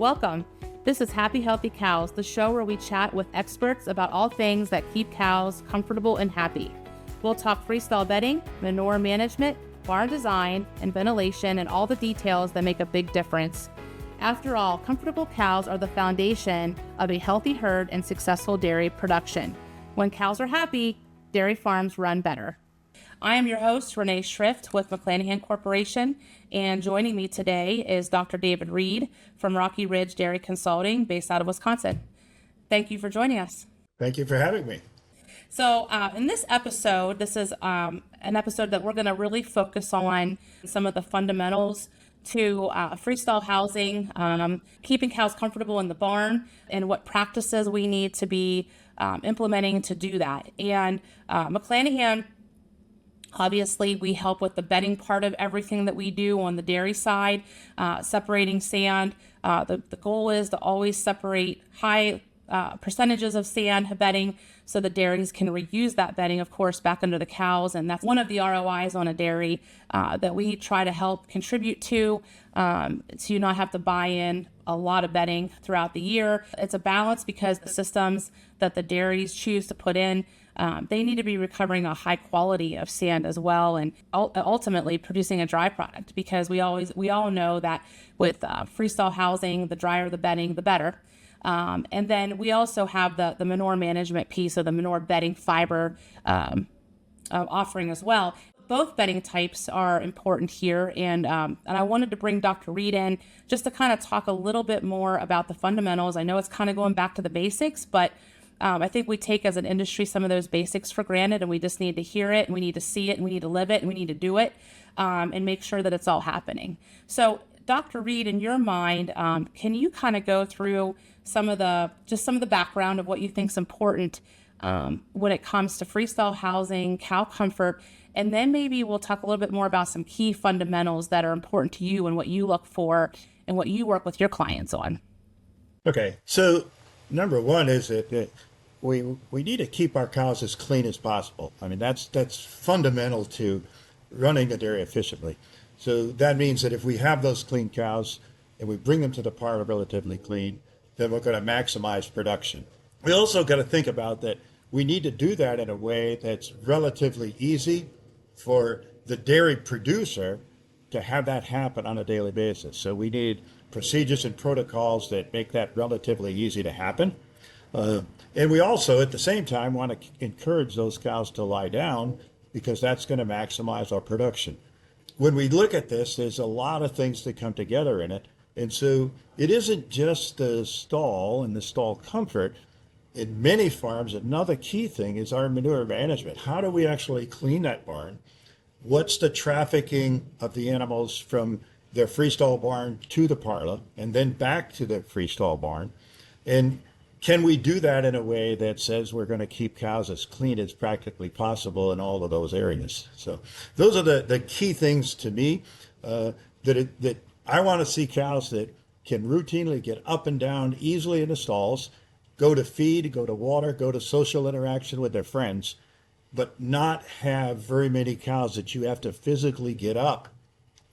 Welcome. This is Happy Healthy Cows, the show where we chat with experts about all things that keep cows comfortable and happy. We'll talk freestyle bedding, manure management, barn design, and ventilation, and all the details that make a big difference. After all, comfortable cows are the foundation of a healthy herd and successful dairy production. When cows are happy, dairy farms run better. I am your host, Renee Schrift with McLanahan Corporation, and joining me today is Dr. David Reid from Rocky Ridge Dairy Consulting, based out of Wisconsin. Thank you for joining us. Thank you for having me. So in this episode, this is an episode that we're going to really focus on some of the fundamentals to freestyle housing, keeping cows comfortable in the barn, and what practices we need to be implementing to do that. And McLanahan, obviously, we help with the bedding part of everything that we do on the dairy side, separating sand. The goal is to always separate high percentages of sand bedding so the dairies can reuse that bedding, of course, back under the cows. And that's one of the ROIs on a dairy that we try to help contribute to, so you not have to buy in a lot of bedding throughout the year. It's a balance because the systems that the dairies choose to put in, they need to be recovering a high quality of sand as well, and ultimately producing a dry product, because we all know that with freestyle housing, the drier the bedding, the better. And then we also have the manure management piece of the manure bedding fiber offering as well. Both bedding types are important here, and I wanted to bring Dr. Reid in just to kind of talk a little bit more about the fundamentals. I know it's kind of going back to the basics, but I think we take as an industry some of those basics for granted, and we just need to hear it, and we need to see it, and we need to live it, and we need to do it, and make sure that it's all happening. So Dr. Reid, in your mind, can you kind of go through some of the background of what you think is important when it comes to freestyle housing, cow comfort, and then maybe we'll talk a little bit more about some key fundamentals that are important to you and what you look for and what you work with your clients on. Okay, so number one is that we need to keep our cows as clean as possible. I mean, that's fundamental to running the dairy efficiently. So that means that if we have those clean cows and we bring them to the parlor relatively clean, then we're going to maximize production. We also got to think about that we need to do that in a way that's relatively easy for the dairy producer to have that happen on a daily basis. So we need procedures and protocols that make that relatively easy to happen. And we also, at the same time, want to encourage those cows to lie down, because that's going to maximize our production. When we look at this, there's a lot of things that come together in it. And so it isn't just the stall and the stall comfort. In many farms, another key thing is our manure management. How do we actually clean that barn? What's the trafficking of the animals from their freestall barn to the parlor and then back to the freestall barn? And can we do that in a way that says we're going to keep cows as clean as practically possible in all of those areas? So those are the key things to me, that I want to see cows that can routinely get up and down easily in the stalls, go to feed, go to water, go to social interaction with their friends, but not have very many cows that you have to physically get up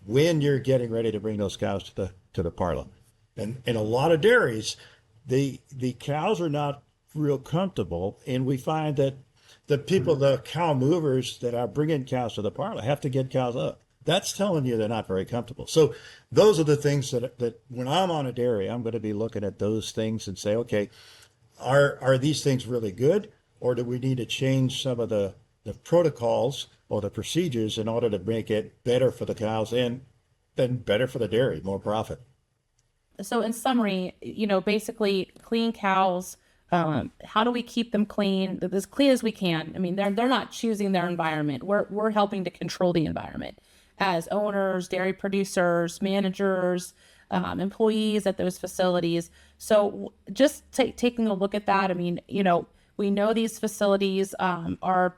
when you're getting ready to bring those cows to the parlor. And in a lot of dairies, the cows are not real comfortable, and we find that the cow movers that are bringing cows to the parlor have to get cows up. That's telling you they're not very comfortable. So those are the things that when I'm on a dairy, I'm going to be looking at those things and say, okay, are these things really good, or do we need to change some of the protocols or the procedures in order to make it better for the cows and then better for the dairy, more profit? So in summary, basically clean cows, how do we keep them clean, as clean as we can? I mean, they're not choosing their environment. We're helping to control the environment as owners, dairy producers, managers, employees at those facilities. So just taking a look at that, I mean, we know these facilities are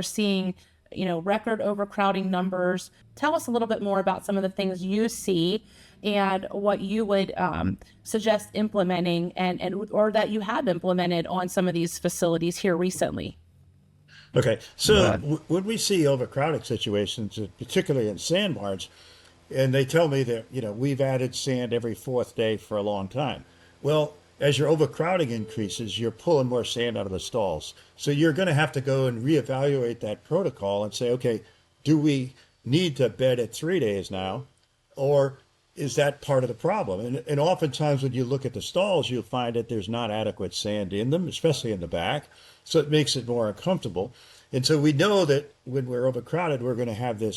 seeing, record overcrowding numbers. Tell us a little bit more about some of the things you see and what you would suggest implementing or that you have implemented on some of these facilities here recently. Okay, so when we see overcrowding situations, particularly in sand barns, And they tell me that, we've added sand every fourth day for a long time. Well, as your overcrowding increases, you're pulling more sand out of the stalls. So you're going to have to go and reevaluate that protocol and say, okay, do we need to bed at 3 days now? Or is that part of the problem? And oftentimes when you look at the stalls, you'll find that there's not adequate sand in them, especially in the back. So it makes it more uncomfortable. And so we know that when we're overcrowded, we're going to have a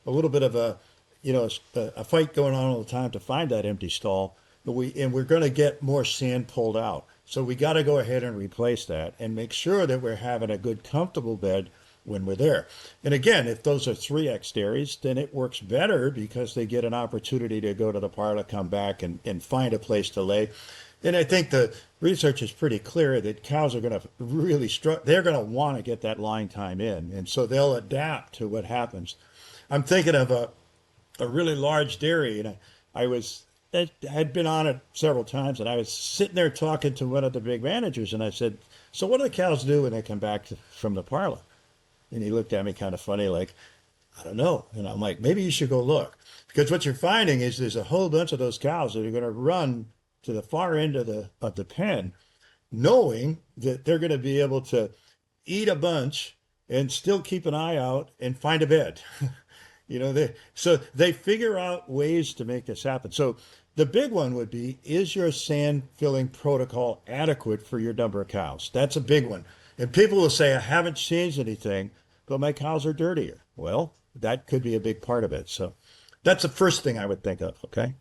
little bit of a fight going on all the time to find that empty stall. We're going to get more sand pulled out. So we got to go ahead and replace that and make sure that we're having a good, comfortable bed when we're there. And again, if those are 3X dairies, then it works better because they get an opportunity to go to the parlor, come back and find a place to lay. And I think the research is pretty clear that cows are going to really they're going to want to get that line time in. And so they'll adapt to what happens. I'm thinking of a really large dairy, and I had been on it several times, and I was sitting there talking to one of the big managers, and I said, so what do the cows do when they come back from the parlor? And he looked at me kind of funny, like, I don't know. And I'm like, maybe you should go look. Because what you're finding is there's a whole bunch of those cows that are going to run to the far end of the pen, knowing that they're going to be able to eat a bunch and still keep an eye out and find a bed. So they figure out ways to make this happen. So the big one would be, is your sand filling protocol adequate for your number of cows? That's a big one. And people will say, I haven't changed anything, but my cows are dirtier. Well, that could be a big part of it. So that's the first thing I would think of. Okay.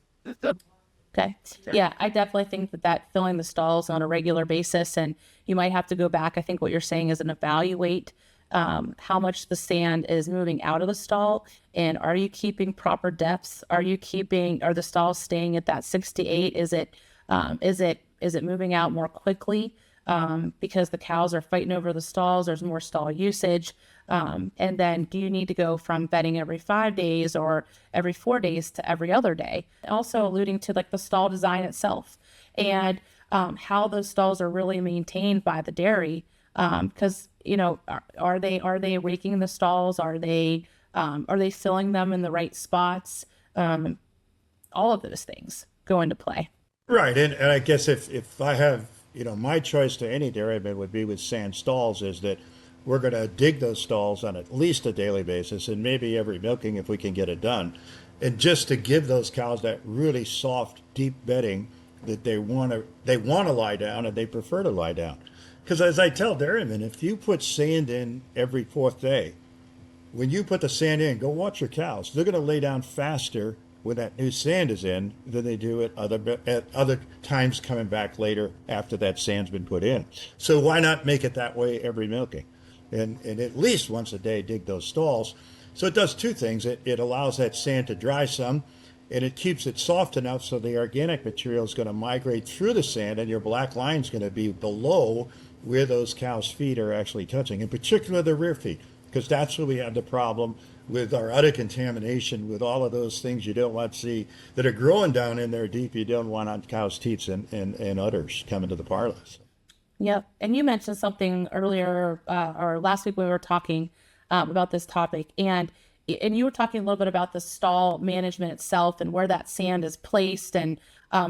Okay. Yeah, I definitely think that filling the stalls on a regular basis, and you might have to go back. I think what you're saying is an evaluate how much the sand is moving out of the stall, and are you keeping proper depths? Are the stalls staying at that 6 to 8? Is it moving out more quickly because the cows are fighting over the stalls? There's more stall usage, and then do you need to go from bedding every 5 days or every 4 days to every other day? Also alluding to like the stall design itself and how those stalls are really maintained by the dairy. Because are they raking the stalls? Are they filling them in the right spots? All of those things go into play. Right, and I guess if I have my choice to any dairyman would be with sand stalls, is that we're going to dig those stalls on at least a daily basis, and maybe every milking if we can get it done, and just to give those cows that really soft, deep bedding that they want to lie down and they prefer to lie down. Because as I tell dairymen, if you put sand in every fourth day, when you put the sand in, go watch your cows. They're going to lay down faster when that new sand is in than they do at other times coming back later after that sand's been put in. So why not make it that way every milking? And at least once a day, dig those stalls. So it does two things. It allows that sand to dry some, and it keeps it soft enough so the organic material is going to migrate through the sand, and your black line is going to be below where those cows' feet are actually touching, in particular the rear feet, because that's where we have the problem with our udder contamination, with all of those things you don't want to see that are growing down in there deep. You don't want on cows' teats and udders coming to the parlors. Yep. And you mentioned something earlier, or last week when we were talking about this topic, and you were talking a little bit about the stall management itself and where that sand is placed, and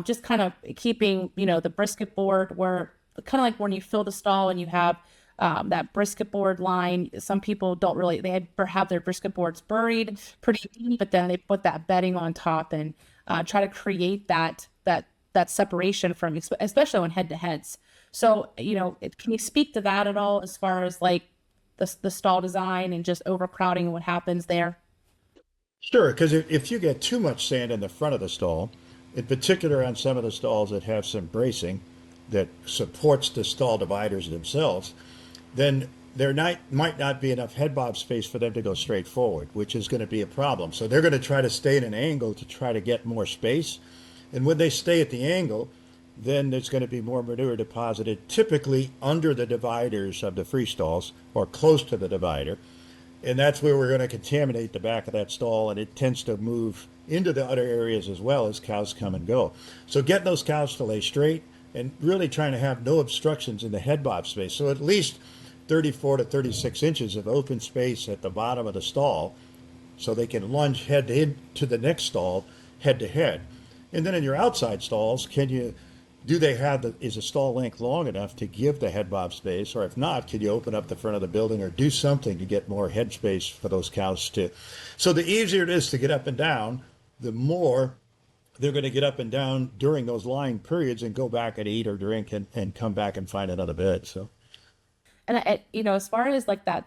just kind of keeping, the brisket board where, kind of like when you fill the stall and you have that brisket board line. Some people they have their brisket boards buried pretty deep, but then they put that bedding on top and try to create that separation from, especially on head to heads. So, can you speak to that at all as far as like the stall design and just overcrowding and what happens there? Sure, because if you get too much sand in the front of the stall, in particular on some of the stalls that have some bracing that supports the stall dividers themselves, then there might not be enough head bob space for them to go straight forward, which is going to be a problem. So they're going to try to stay at an angle to try to get more space. And when they stay at the angle, then there's going to be more manure deposited, typically under the dividers of the free stalls or close to the divider. And that's where we're going to contaminate the back of that stall, and it tends to move into the other areas as well as cows come and go. So getting those cows to lay straight and really trying to have no obstructions in the head bob space. So at least 34 to 36 inches of open space at the bottom of the stall so they can lunge head into the next stall, head to head. And then in your outside stalls, do they have is the stall length long enough to give the head bob space? Or if not, can you open up the front of the building or do something to get more head space for those cows too? So the easier it is to get up and down, the more they're going to get up and down during those lying periods and go back and eat or drink and come back and find another bed. So, And as far as like that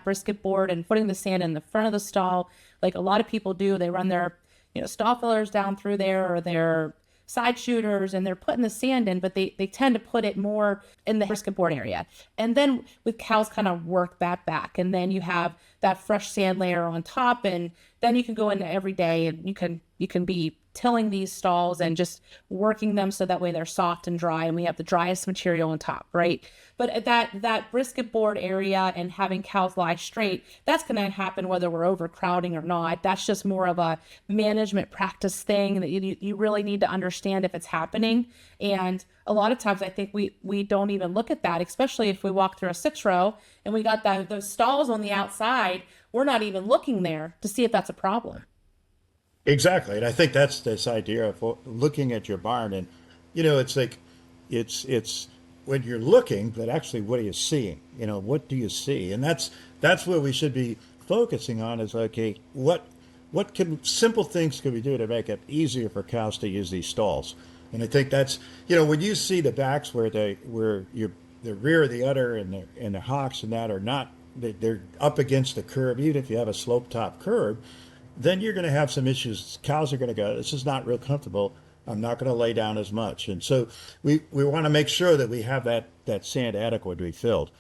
brisket board and putting the sand in the front of the stall, like a lot of people do, they run their stall fillers down through there or their side shooters, and they're putting the sand in, but they tend to put it more in the brisket board area. And then with cows kind of work that back, and then you have that fresh sand layer on top, and then you can go in every day and you can be tilling these stalls and just working them so that way they're soft and dry, and we have the driest material on top, right? But that brisket board area and having cows lie straight, that's going to happen whether we're overcrowding or not. That's just more of a management practice thing that you really need to understand if it's happening. And a lot of times I think we don't even look at that, especially if we walk through a 6-row and we got those stalls on the outside. We're not even looking there to see if that's a problem. exactly. And I think that's this idea of looking at your barn. And, it's like, it's when you're looking, but actually, what are you seeing? What do you see? And that's what we should be focusing on is, okay, what simple things can we do to make it easier for cows to use these stalls? And I think that's, when you see the backs where the rear of the udder and the hocks and that are not, they're up against the curb, even if you have a slope top curb, then you're going to have some issues. Cows are going to go, this is not real comfortable. I'm not going to lay down as much. And so we want to make sure that we have that sand adequately filled.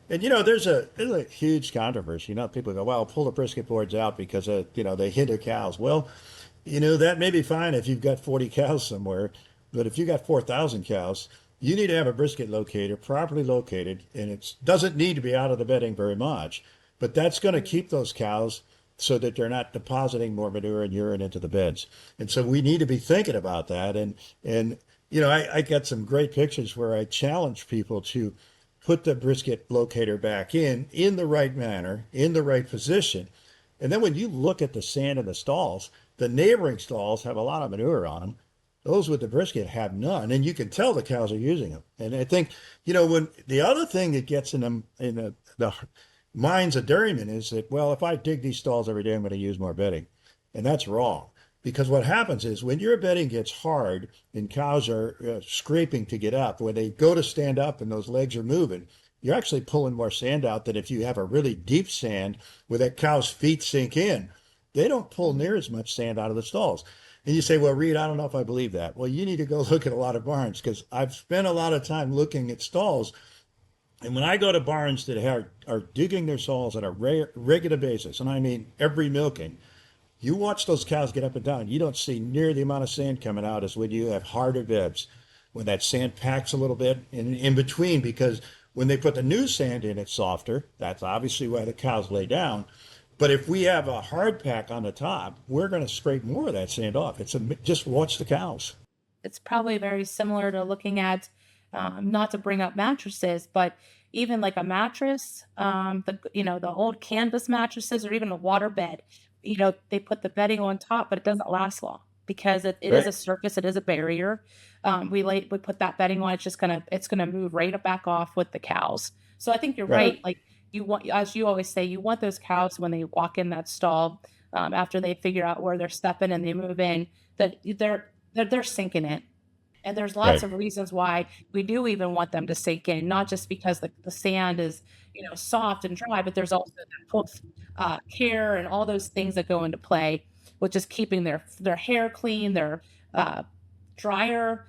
And, there's a huge controversy. People go, well, pull the brisket boards out because, they hinder cows. Well, that may be fine if you've got 40 cows somewhere. But if you got 4,000 cows, you need to have a brisket locator properly located. And it doesn't need to be out of the bedding very much. But that's going to keep those cows so that they're not depositing more manure and urine into the beds. And so we need to be thinking about that. And I got some great pictures where I challenge people to put the brisket locator back in the right manner, in the right position. And then when you look at the sand in the stalls, the neighboring stalls have a lot of manure on them. Those with the brisket have none. And you can tell the cows are using them. And I think, when the other thing that gets in them, in the minds of dairymen is that, well, if I dig these stalls every day, I'm going to use more bedding. And that's wrong. Because what happens is when your bedding gets hard and cows are scraping to get up, when they go to stand up and those legs are moving, you're actually pulling more sand out than if you have a really deep sand where that cow's feet sink in. They don't pull near as much sand out of the stalls. And you say, well, Reid, I don't know if I believe that. Well, you need to go look at a lot of barns because I've spent a lot of time looking at stalls. And when I go to barns that are digging their stalls on a regular basis, and I mean every milking, you watch those cows get up and down, you don't see near the amount of sand coming out as when you have harder beds, when that sand packs a little bit in between, because when they put the new sand in, it's softer. That's obviously why the cows lay down. But if we have a hard pack on the top, we're going to scrape more of that sand off. Just watch the cows. It's probably very similar to looking at, not to bring up mattresses, but even like a mattress, the old canvas mattresses or even a water bed, they put the bedding on top, but it doesn't last long because it is a surface, it is a barrier. We put that bedding on, it's gonna move right back off with the cows. So I think you're right. Like you want, as you always say, you want those cows when they walk in that stall, after they figure out where they're stepping and they move in, that they're sinking in. And there's lots of reasons why we do even want them to sink in, not just because the sand is, soft and dry, but there's also the care and all those things that go into play, which is keeping their hair clean, their dryer,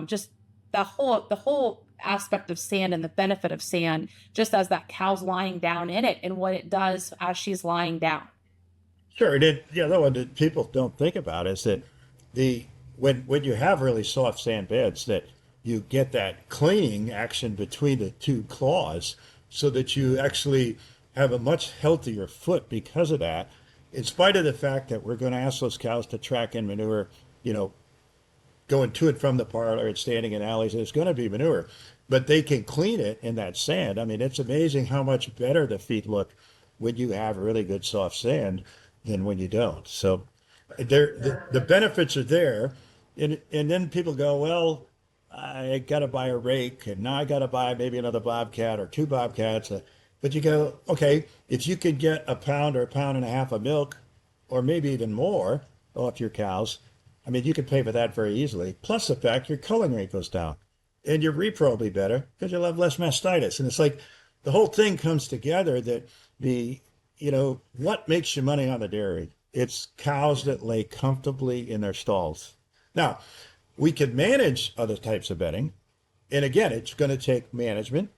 just the whole aspect of sand and the benefit of sand, just as that cow's lying down in it and what it does as she's lying down. Sure. And the other one that people don't think about is that when you have really soft sand beds, that you get that cleaning action between the two claws so that you actually have a much healthier foot because of that, in spite of the fact that we're going to ask those cows to track in manure, going to and from the parlor and standing in alleys. There's going to be manure, but they can clean it in that sand. I mean, it's amazing how much better the feet look when you have really good soft sand than when you don't. So the benefits are there. And then people go, well, I got to buy a rake, and now I got to buy maybe another bobcat or two bobcats. But you go, okay, if you could get a pound or a pound and a half of milk, or maybe even more off your cows, I mean, you could pay for that very easily. Plus the fact your culling rate goes down, and your repro will be better because you'll have less mastitis. And it's like the whole thing comes together that what makes you money on the dairy? It's cows that lay comfortably in their stalls. Now, we can manage other types of bedding. And again, it's going to take management.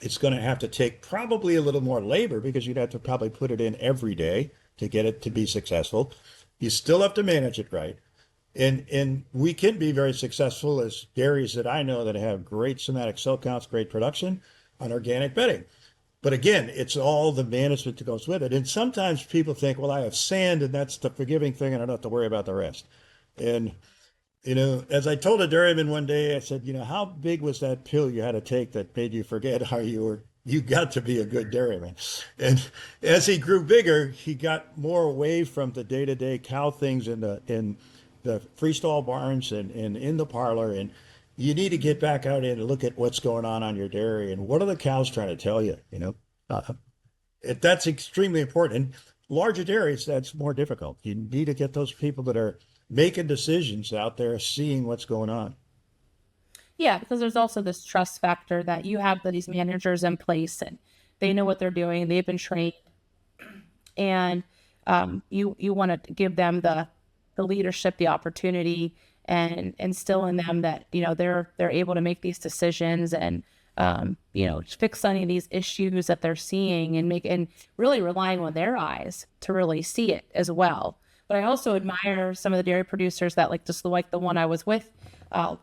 It's going to have to take probably a little more labor because you'd have to probably put it in every day to get it to be successful. You still have to manage it right. And we can be very successful as dairies that I know that have great somatic cell counts, great production on organic bedding. But again, it's all the management that goes with it. And sometimes people think, well, I have sand and that's the forgiving thing and I don't have to worry about the rest. And as I told a dairyman one day, I said, how big was that pill you had to take that made you forget how you got to be a good dairyman? And as he grew bigger, he got more away from the day-to-day cow things in the freestall barns and in the parlor. And you need to get back out and look at what's going on your dairy and what are the cows trying to tell you, that's extremely important. And larger dairies, that's more difficult. You need to get those people that are making decisions out there, seeing what's going on. Yeah, because there's also this trust factor that you have these managers in place and they know what they're doing. They've been trained, and you want to give them the leadership, the opportunity, and instill in them that they're able to make these decisions and fix any of these issues that they're seeing and really relying on their eyes to really see it as well. But I also admire some of the dairy producers that just like the one I was with,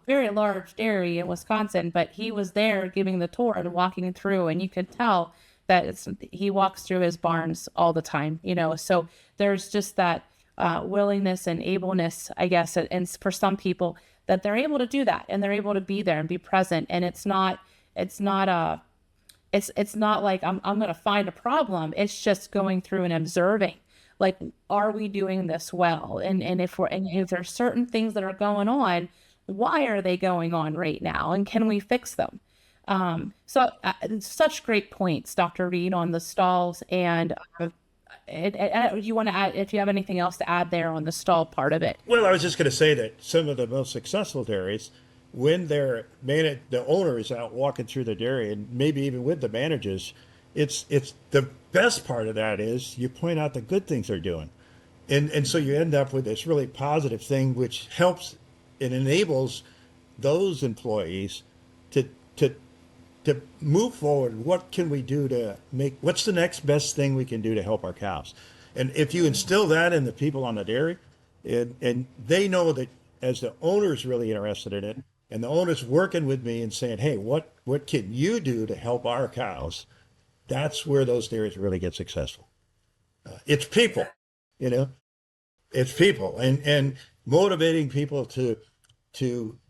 very large dairy in Wisconsin, but he was there giving the tour and walking through, and you could tell that he walks through his barns all the time, so there's just that willingness and ableness, I guess, and for some people that they're able to do that and they're able to be there and be present. And it's not like I'm going to find a problem. It's just going through and observing. Are we doing this well? And if there's certain things that are going on, why are they going on right now? And can we fix them? Such great points, Dr. Reid, on the stalls. And you want to add, if you have anything else to add there on the stall part of it? Well, I was just going to say that some of the most successful dairies, when the owner is out walking through the dairy and maybe even with the managers, it's the best part of that is you point out the good things they're doing. And so you end up with this really positive thing, which helps and enables those employees to move forward. What can we do what's the next best thing we can do to help our cows? And if you instill that in the people on the dairy, and they know that as the owner's really interested in it, and the owner's working with me and saying, hey, what can you do to help our cows? That's where those dairies really get successful. It's people, it's people and motivating people to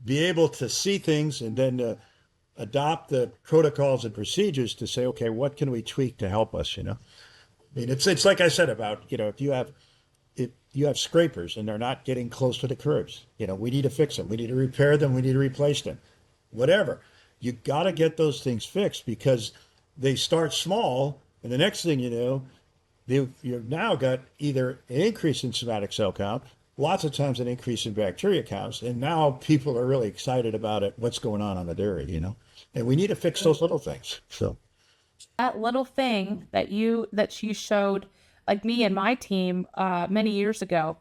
be able to see things and then adopt the protocols and procedures to say, okay, what can we tweak to help us? I mean, it's like I said about, if you have scrapers and they're not getting close to the curbs, we need to fix them. We need to repair them. We need to replace them, whatever. You got to get those things fixed because they start small. And the next thing you know, you've now got either an increase in somatic cell count, lots of times an increase in bacteria counts. And now people are really excited about it. What's going on the dairy, and we need to fix those little things. So that little thing that you showed, like me and my team many years ago,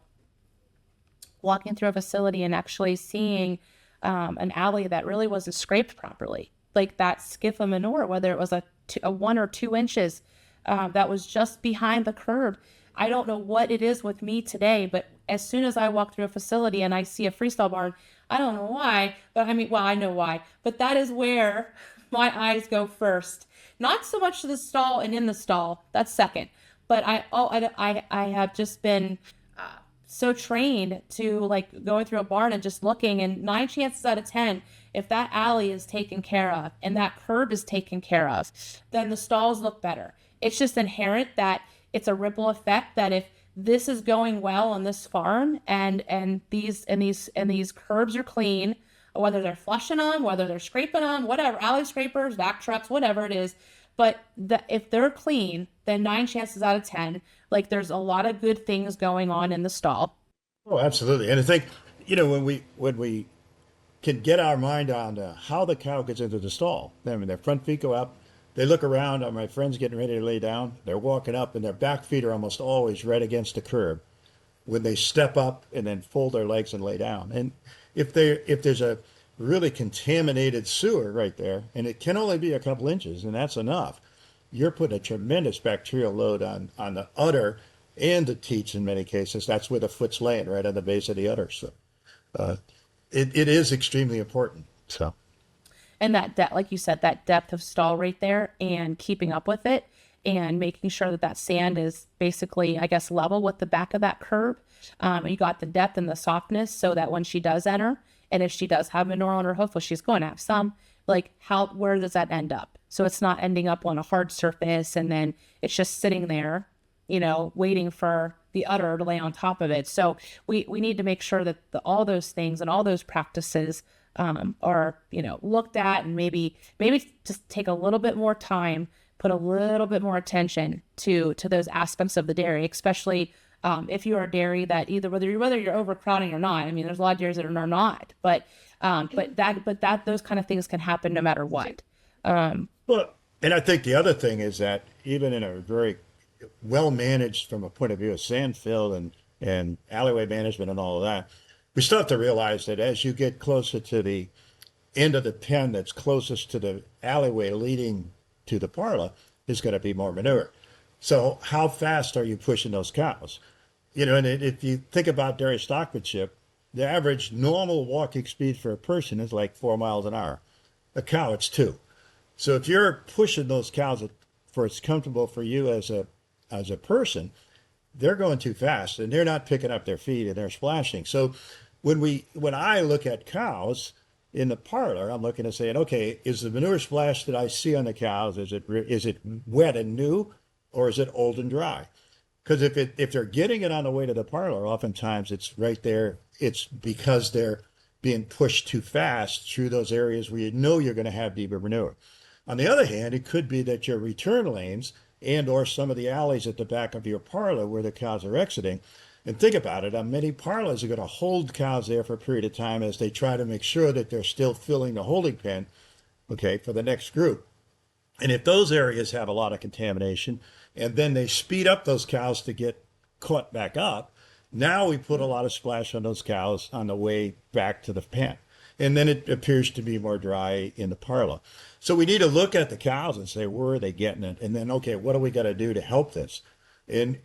walking through a facility and actually seeing an alley that really wasn't scraped properly, like that skiff of manure, whether it was a 1 or 2 inches that was just behind the curb. I don't know what it is with me today, but as soon as I walk through a facility and I see a freestall barn, I don't know why, but I know why, but that is where my eyes go first. Not so much to the stall and in the stall, that's second. But I have just been so trained to going through a barn and just looking, and 9 chances out of 10, If that alley is taken care of and that curb is taken care of, then the stalls look better. It's just inherent that it's a ripple effect, that if this is going well on this farm and these curbs are clean, whether they're flushing them, whether they're scraping them, whatever, alley scrapers, vac trucks, whatever it is, but if they're clean, then 9 chances out of 10, like, there's a lot of good things going on in the stall. Oh, absolutely. And I think, when we can get our mind on how the cow gets into the stall, I mean, their front feet go up, they look around, my friend's getting ready to lay down, they're walking up, and their back feet are almost always right against the curb when they step up and then fold their legs and lay down. And if there's a really contaminated sewer right there, and it can only be a couple inches, and that's enough, you're putting a tremendous bacterial load on the udder and the teats in many cases. That's where the foot's laying, right on the base of the udder. So it is extremely important. So. And that depth, like you said, that depth of stall right there, and keeping up with it and making sure that sand is basically, I guess, level with the back of that curb. You got the depth and the softness so that when she does enter, and if she does have manure on her hoof, well, she's going to have some, like, where does that end up? So it's not ending up on a hard surface and then it's just sitting there, waiting for the udder to lay on top of it. So we need to make sure that all those things and all those practices are, looked at, and maybe just take a little bit more time, put a little bit more attention to those aspects of the dairy, especially if you are a dairy that whether you're overcrowding or not. I mean, there's a lot of dairies that are not, but those kind of things can happen no matter what. Well, and I think the other thing is that even in a very well managed, from a point of view of sand fill and alleyway management and all of that, we still have to realize that as you get closer to the end of the pen that's closest to the alleyway leading to the parlor, there's going to be more manure. So how fast are you pushing those cows? And if you think about dairy stockmanship, the average normal walking speed for a person is like 4 miles an hour. A cow, it's 2. So if you're pushing those cows for it's comfortable for you as a person, they're going too fast and they're not picking up their feet and they're splashing. So when I look at cows in the parlor, I'm looking and saying, okay, is the manure splash that I see on the cows, is it wet and new, or is it old and dry? Because if they're getting it on the way to the parlor, oftentimes it's right there. It's because they're being pushed too fast through those areas where you're going to have deeper manure. On the other hand, it could be that your return lanes and or some of the alleys at the back of your parlor where the cows are exiting. And think about it, many parlors are going to hold cows there for a period of time as they try to make sure that they're still filling the holding pen, okay, for the next group. And if those areas have a lot of contamination, and then they speed up those cows to get caught back up, now we put a lot of splash on those cows on the way back to the pen. And then it appears to be more dry in the parlor. So we need to look at the cows and say, where are they getting it? And then, okay, what do we got to do to help this? And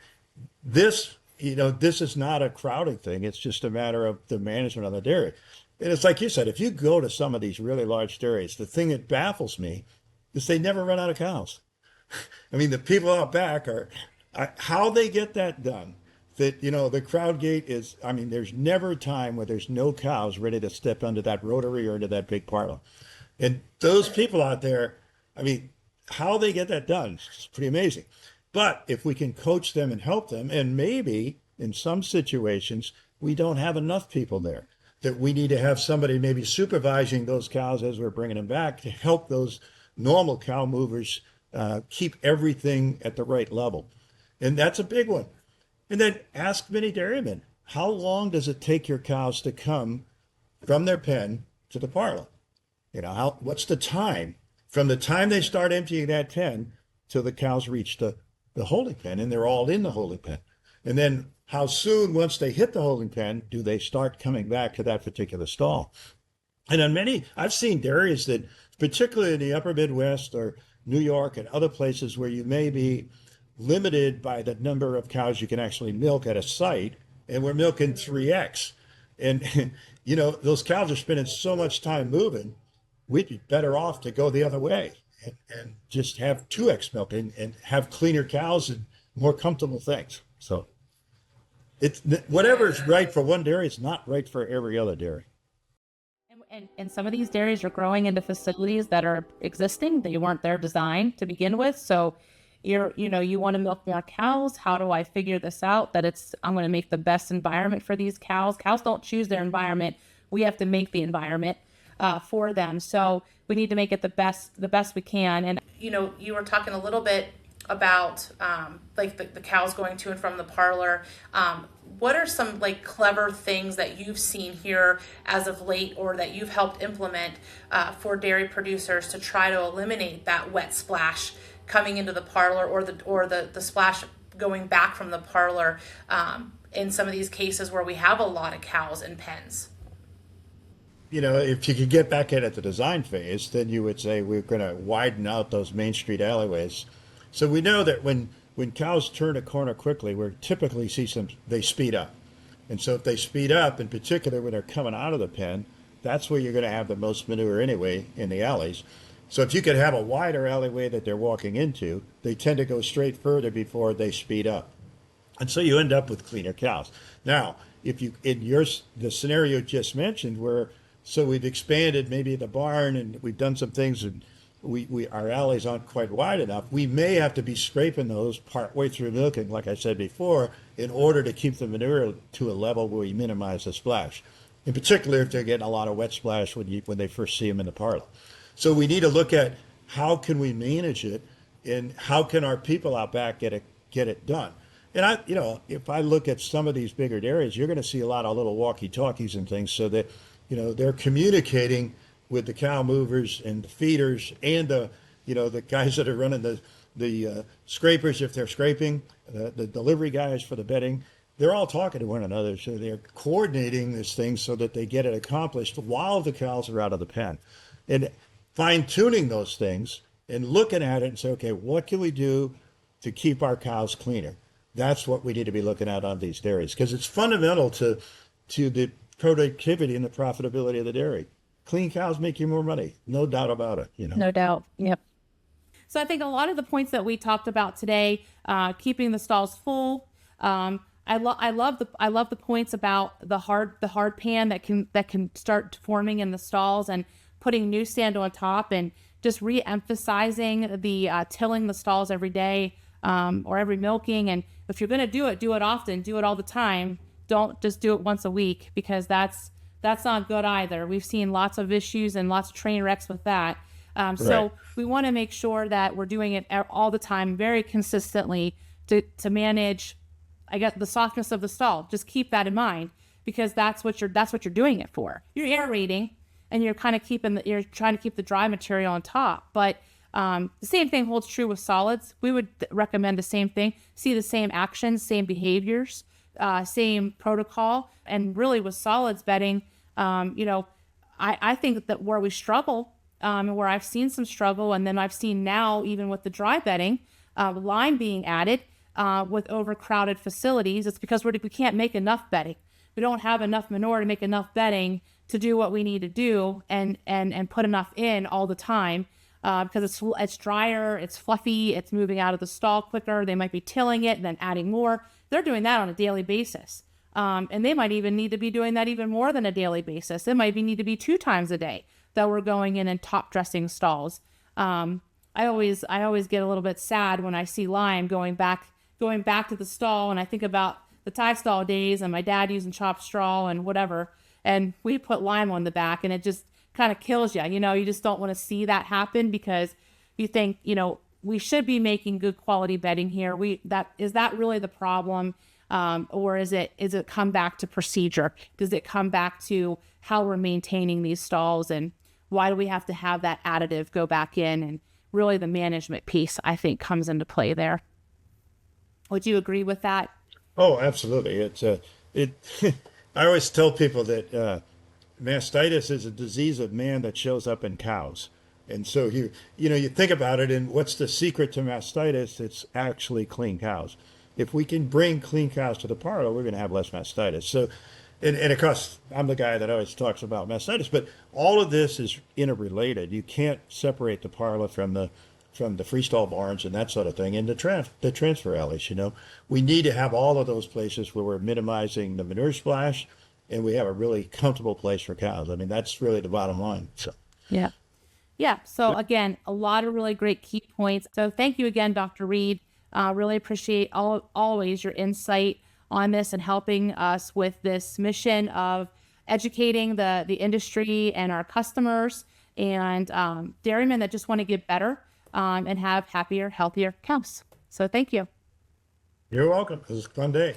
this is not a crowding thing. It's just a matter of the management of the dairy. And it's like you said, if you go to some of these really large dairies, the thing that baffles me is they never run out of cows. I mean, the people out back how they get that done. That, the crowd gate is, I mean, there's never a time where there's no cows ready to step under that rotary or into that big parlor. And those people out there, I mean, how they get that done is pretty amazing. But if we can coach them and help them, and maybe in some situations, we don't have enough people there, that we need to have somebody maybe supervising those cows as we're bringing them back to help those normal cow movers keep everything at the right level. And that's a big one. And then ask many dairymen, how long does it take your cows to come from their pen to the parlor? What's the time from the time they start emptying that pen till the cows reach the holding pen and they're all in the holding pen? And then how soon, once they hit the holding pen, do they start coming back to that particular stall? And on I've seen dairies that, particularly in the upper Midwest or New York and other places where you may be limited by the number of cows you can actually milk at a site, and we're milking 3x. And, those cows are spending so much time moving, we'd be better off to go the other way and just have 2x milking and have cleaner cows and more comfortable things. So it's whatever is right for one dairy is not right for every other dairy. And some of these dairies are growing into facilities that are existing. They weren't their design to begin with. So you want to milk more cows. How do I figure this out? I'm going to make the best environment for these cows. Cows don't choose their environment. We have to make the environment for them. So we need to make it the best we can. And, you were talking a little bit about like the cows going to and from the parlor. What are some like clever things that you've seen here as of late, or that you've helped implement for dairy producers to try to eliminate that wet splash coming into the parlor, or the splash going back from the parlor in some of these cases where we have a lot of cows in pens? If you could get back in at the design phase, then you would say we're going to widen out those main street alleyways. So we know that when cows turn a corner quickly, we typically see they speed up. And so if they speed up, in particular when they're coming out of the pen, that's where you're going to have the most manure anyway in the alleys. So if you could have a wider alleyway that they're walking into, they tend to go straight further before they speed up. And so you end up with cleaner cows. Now, if you, the scenario just mentioned so we've expanded maybe the barn and we've done some things and our alleys aren't quite wide enough, we may have to be scraping those partway through milking, like I said before, in order to keep the manure to a level where we minimize the splash. In particular, if they're getting a lot of wet splash when they first see them in the parlor. So we need to look at how can we manage it, and how can our people out back get it done. And if I look at some of these bigger dairies, you're going to see a lot of little walkie-talkies and things, so that they're communicating with the cow movers and the feeders and the guys that are running the scrapers if they're scraping, the delivery guys for the bedding. They're all talking to one another, so they're coordinating this thing so that they get it accomplished while the cows are out of the pen. And fine-tuning those things and looking at it and say, okay, what can we do to keep our cows cleaner? That's what we need to be looking at on these dairies, because it's fundamental to the productivity and the profitability of the dairy. Clean cows make you more money, no doubt about it. No doubt. Yep. So I think a lot of the points that we talked about today, keeping the stalls full. I love the points about the hard pan that can start forming in the stalls, and putting newsstand on top, and just re-emphasizing the tilling the stalls every day or every milking. And if you're going to do it often, do it all the time. Don't just do it once a week, because that's not good either. We've seen lots of issues and lots of train wrecks with that. So we want to make sure that we're doing it all the time, very consistently, to manage, I guess, the softness of the stall. Just keep that in mind, because that's what you're doing it for. You're aerating, and you're kind of you're trying to keep the dry material on top. But the same thing holds true with solids. We would recommend the same thing. See the same actions, same behaviors, same protocol. And really with solids bedding, I think that where we struggle, and where I've seen some struggle, and then I've seen now even with the dry bedding, lime being added with overcrowded facilities, it's because we can't make enough bedding. We don't have enough manure to make enough bedding to do what we need to do and put enough in all the time, because it's drier, it's fluffy, it's moving out of the stall quicker. They might be tilling it and then adding more. They're doing that on a daily basis. And they might even need to be doing that even more than a daily basis. It might need to be 2 times a day that we're going in and top dressing stalls. I always get a little bit sad when I see lime going back to the stall, and I think about the tie stall days and my dad using chopped straw and whatever, and we put lime on the back, and it just kind of kills you. You just don't want to see that happen, because you think, we should be making good quality bedding here. Is that really the problem? Or is it come back to procedure? Does it come back to how we're maintaining these stalls, and why do we have to have that additive go back in? And really the management piece, I think, comes into play there. Would you agree with that? Oh, absolutely. I always tell people that mastitis is a disease of man that shows up in cows. And so you think about it, and what's the secret to mastitis? It's actually clean cows. If we can bring clean cows to the parlor, we're going to have less mastitis. So, and of course, I'm the guy that always talks about mastitis, but all of this is interrelated. You can't separate the parlor from the freestall barns and that sort of thing, and the transfer alleys. We need to have all of those places where we're minimizing the manure splash and we have a really comfortable place for cows. I mean, that's really the bottom line. So. Yeah. Yeah. So again, a lot of really great key points. So thank you again, Dr. Reid. Really appreciate always your insight on this and helping us with this mission of educating the industry and our customers and dairymen that just want to get better and have happier, healthier cows. So thank you. You're welcome. It was a fun day.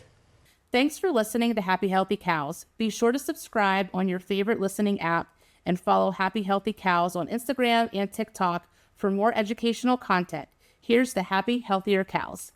Thanks for listening to Happy Healthy Cows. Be sure to subscribe on your favorite listening app and follow Happy Healthy Cows on Instagram and TikTok for more educational content. Here's the Happy Healthier Cows.